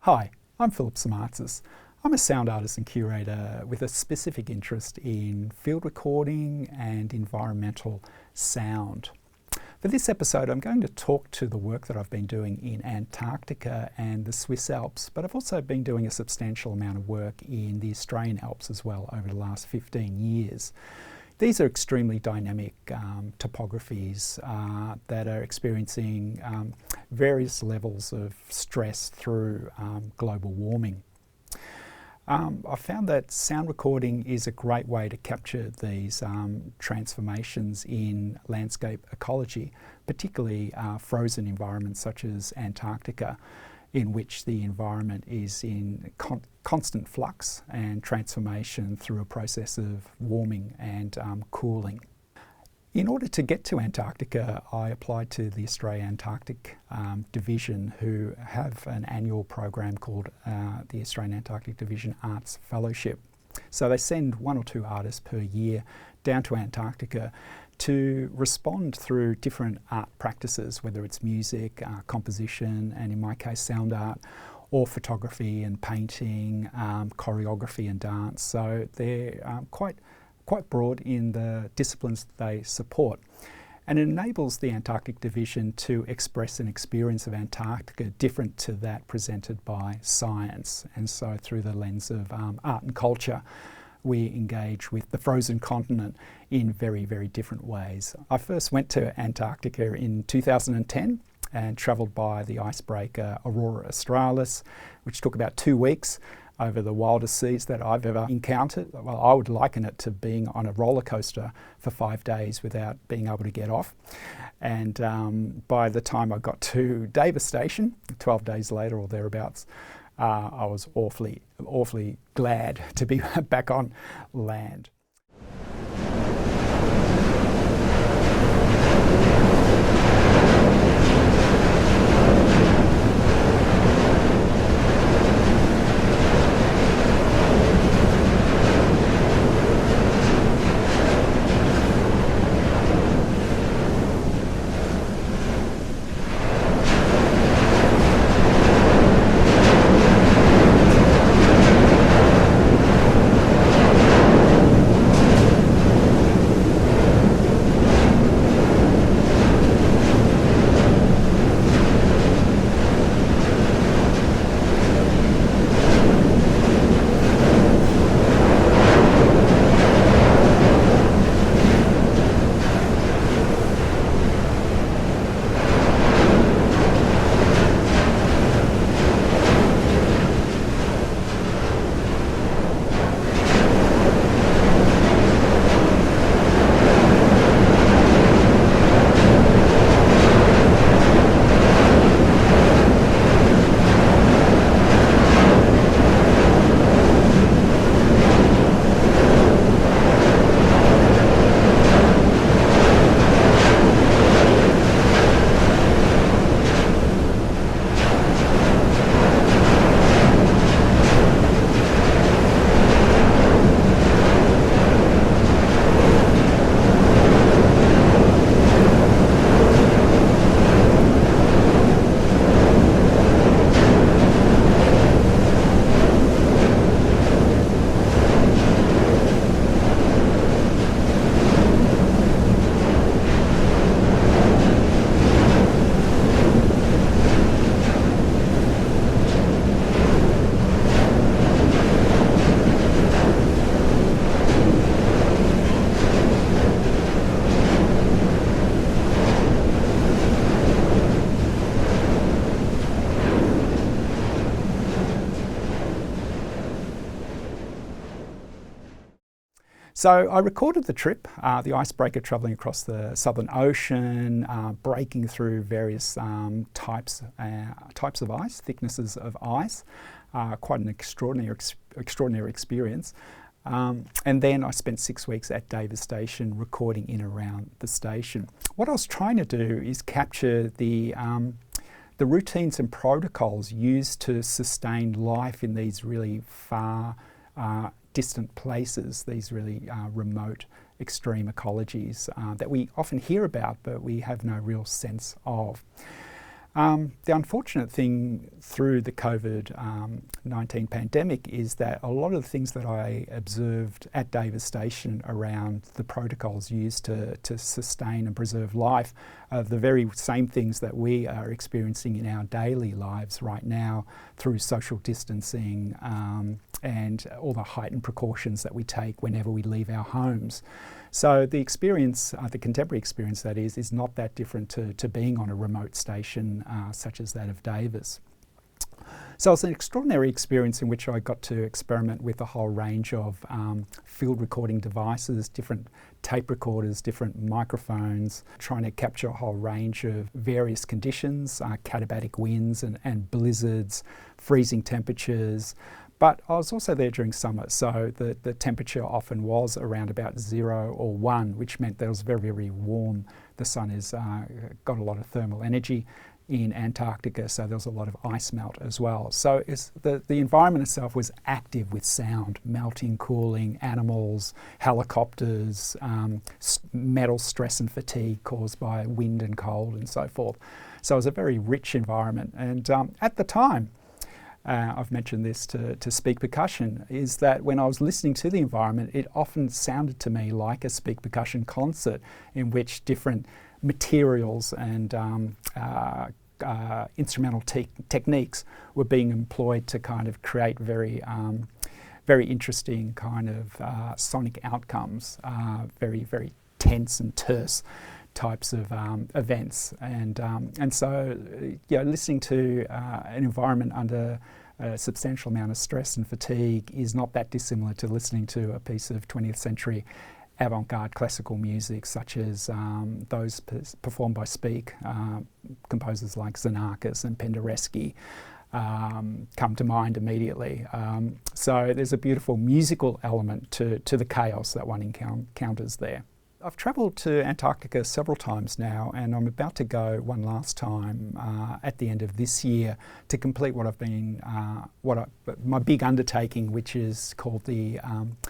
Hi, I'm Philip Samartzis. I'm a sound artist and curator with a specific interest in field recording and environmental sound. For this episode, I'm going to talk to the work that I've been doing in Antarctica and the Swiss Alps, but I've also been doing a substantial amount of work in the Australian Alps as well over the last 15 years. These are extremely dynamic topographies that are experiencing various levels of stress through global warming. I found that sound recording is a great way to capture these transformations in landscape ecology, particularly frozen environments such as Antarctica, in which the environment is in constant flux and transformation through a process of warming and cooling. In order to get to Antarctica, I applied to the Australian Antarctic Division, who have an annual program called the Australian Antarctic Division Arts Fellowship. So they send 1 or 2 artists per year down to Antarctica to respond through different art practices, whether it's music, composition, and in my case sound art, or photography and painting, choreography and dance. So they're quite broad in the disciplines they support. And it enables the Antarctic Division to express an experience of Antarctica different to that presented by science. And so through the lens of art and culture, we engage with the frozen continent in very, very different ways. I first went to Antarctica in 2010 and travelled by the icebreaker Aurora Australis, which took about 2 weeks over the wildest seas that I've ever encountered. Well, I would liken it to being on a roller coaster for 5 days without being able to get off. And by the time I got to Davis Station, 12 days later or thereabouts, I was awfully glad to be back on land. So I recorded the trip, the icebreaker travelling across the Southern Ocean, breaking through various types of ice, thicknesses of ice, quite an extraordinary experience. And then I spent 6 weeks at Davis Station recording in around the station. What I was trying to do is capture the routines and protocols used to sustain life in these really far distant places, these really remote extreme ecologies that we often hear about but we have no real sense of. The unfortunate thing through the COVID-19 pandemic is that a lot of the things that I observed at Davis Station around the protocols used to sustain and preserve life are the very same things that we are experiencing in our daily lives right now through social distancing and all the heightened precautions that we take whenever we leave our homes. So the experience, the contemporary experience that is not that different to being on a remote station such as that of Davis. So it's an extraordinary experience in which I got to experiment with a whole range of field recording devices, different tape recorders, different microphones, trying to capture a whole range of various conditions, katabatic winds and blizzards, freezing temperatures. But I was also there during summer, so the temperature often was around about 0 or 1, which meant that it was very, very warm. The sun has got a lot of thermal energy in Antarctica, so there was a lot of ice melt as well. So the environment itself was active with sound, melting, cooling, animals, helicopters, metal stress and fatigue caused by wind and cold and so forth. So it was a very rich environment. And at the time, I've mentioned this to Speak Percussion, is that when I was listening to the environment, it often sounded to me like a Speak Percussion concert in which different materials and instrumental techniques were being employed to kind of create very interesting kind of sonic outcomes, very, very tense and terse types of events. And so listening to an environment under a substantial amount of stress and fatigue is not that dissimilar to listening to a piece of 20th century avant-garde classical music, such as those performed by Speak, composers like Xenakis and Penderecki come to mind immediately. So there's a beautiful musical element to the chaos that one encounters there. I've travelled to Antarctica several times now, and I'm about to go one last time at the end of this year to complete what I've been, my big undertaking, which is called the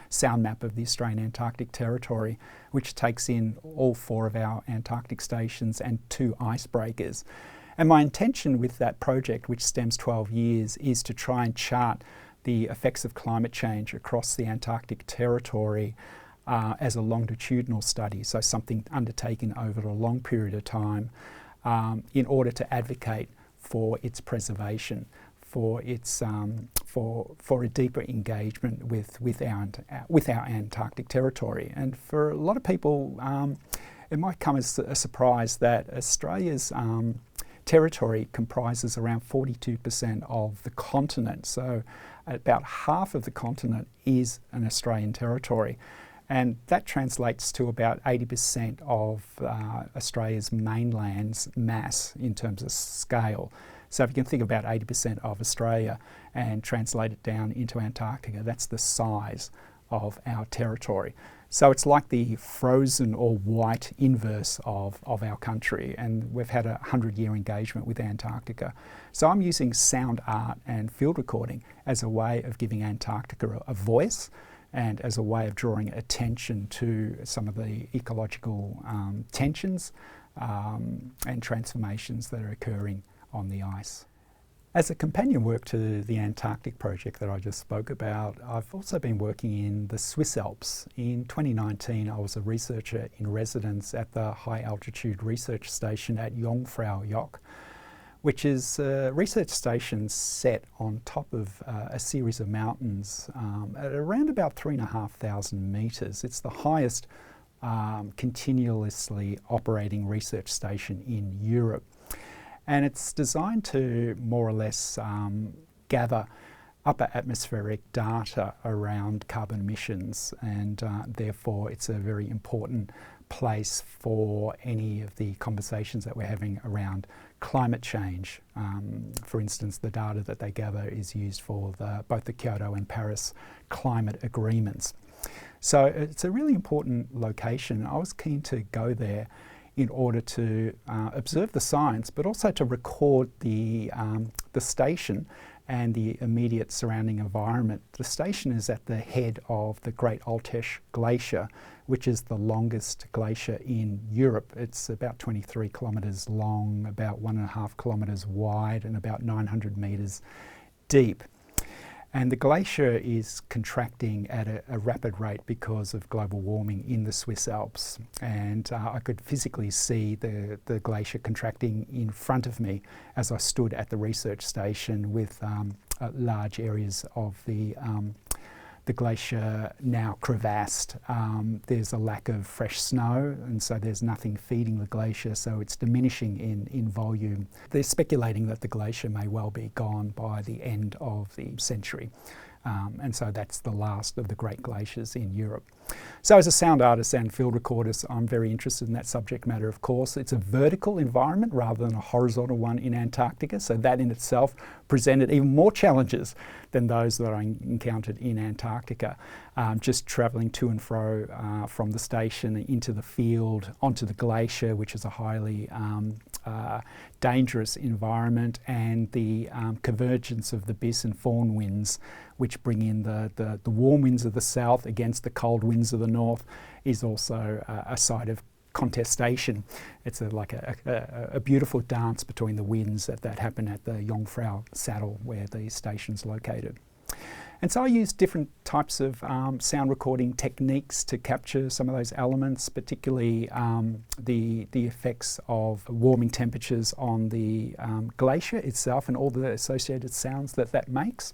sound map of the Australian Antarctic Territory, which takes in all 4 of our Antarctic stations and 2 icebreakers. And my intention with that project, which stems 12 years, is to try and chart the effects of climate change across the Antarctic Territory as a longitudinal study, so something undertaken over a long period of time in order to advocate for its preservation, for its for a deeper engagement with our Antarctic territory. And for a lot of people, it might come as a surprise that Australia's territory comprises around 42% of the continent. So about half of the continent is an Australian territory. And that translates to about 80% of Australia's mainland's mass in terms of scale. So if you can think about 80% of Australia and translate it down into Antarctica, that's the size of our territory. So it's like the frozen or white inverse of our country, and we've had a 100-year engagement with Antarctica. So I'm using sound art and field recording as a way of giving Antarctica a voice, and as a way of drawing attention to some of the ecological tensions and transformations that are occurring on the ice. As a companion work to the Antarctic project that I just spoke about, I've also been working in the Swiss Alps. In 2019, I was a researcher in residence at the High Altitude Research Station at Jungfrau Joch, which is a research station set on top of a series of mountains at around about 3,500 metres. It's the highest continuously operating research station in Europe. And it's designed to more or less gather upper atmospheric data around carbon emissions, and therefore it's a very important place for any of the conversations that we're having around climate change. For instance, the data that they gather is used for both the Kyoto and Paris climate agreements. So it's a really important location. I was keen to go there in order to observe the science, but also to record the station and the immediate surrounding environment. The station is at the head of the Great Altesh Glacier, which is the longest glacier in Europe. It's about 23 kilometres long, about 1.5 kilometres wide, and about 900 metres deep. And the glacier is contracting at a rapid rate because of global warming in the Swiss Alps. And I could physically see the glacier contracting in front of me as I stood at the research station with large areas of the glacier now crevassed. There's a lack of fresh snow, and so there's nothing feeding the glacier, so it's diminishing in volume. They're speculating that the glacier may well be gone by the end of the century. And so that's the last of the great glaciers in Europe. So as a sound artist and field recordist, I'm very interested in that subject matter, of course. It's a vertical environment rather than a horizontal one in Antarctica, so that in itself presented even more challenges than those that I encountered in Antarctica. Just travelling to and fro from the station into the field, onto the glacier, which is a highly dangerous environment, and the convergence of the bis and fawn winds, which bring in the warm winds of the south against the cold winds of the north, is also a site of contestation. It's like a beautiful dance between the winds that happen at the Jungfrau Saddle, where the station's located. And so I use different types of sound recording techniques to capture some of those elements, particularly the effects of warming temperatures on the glacier itself and all the associated sounds that makes.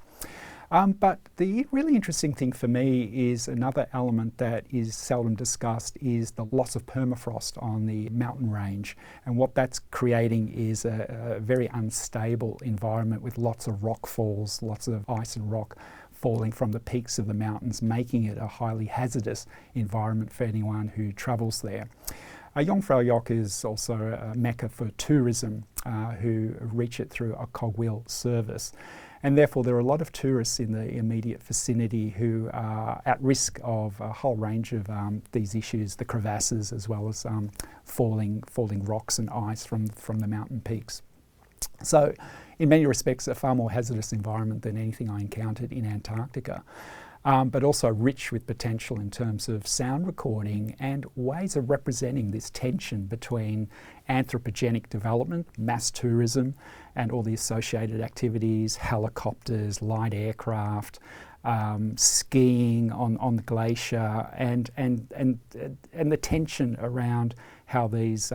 But the really interesting thing for me is another element that is seldom discussed is the loss of permafrost on the mountain range. And what that's creating is a very unstable environment with lots of rock falls, lots of ice and rock falling from the peaks of the mountains, making it a highly hazardous environment for anyone who travels there. Jungfraujoch is also a mecca for tourism who reach it through a cogwheel service. And therefore there are a lot of tourists in the immediate vicinity who are at risk of a whole range of these issues, the crevasses as well as falling rocks and ice from the mountain peaks. So in many respects a far more hazardous environment than anything I encountered in Antarctica. But also rich with potential in terms of sound recording and ways of representing this tension between anthropogenic development, mass tourism, and all the associated activities, helicopters, light aircraft, skiing on the glacier, and the tension around how these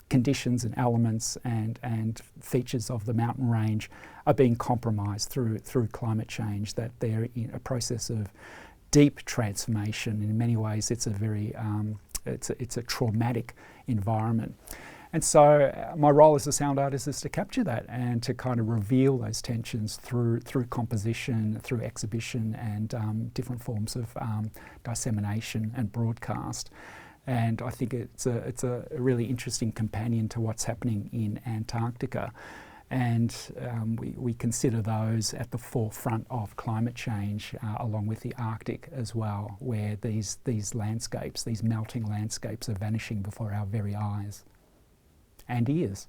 conditions and elements and features of the mountain range are being compromised through climate change, that they're in a process of deep transformation. In many ways it's a very it's a traumatic environment. And so my role as a sound artist is to capture that and to kind of reveal those tensions through composition, through exhibition, and different forms of dissemination and broadcast. And I think it's a really interesting companion to what's happening in Antarctica. And we consider those at the forefront of climate change, along with the Arctic as well, where these landscapes, these melting landscapes, are vanishing before our very eyes and ears.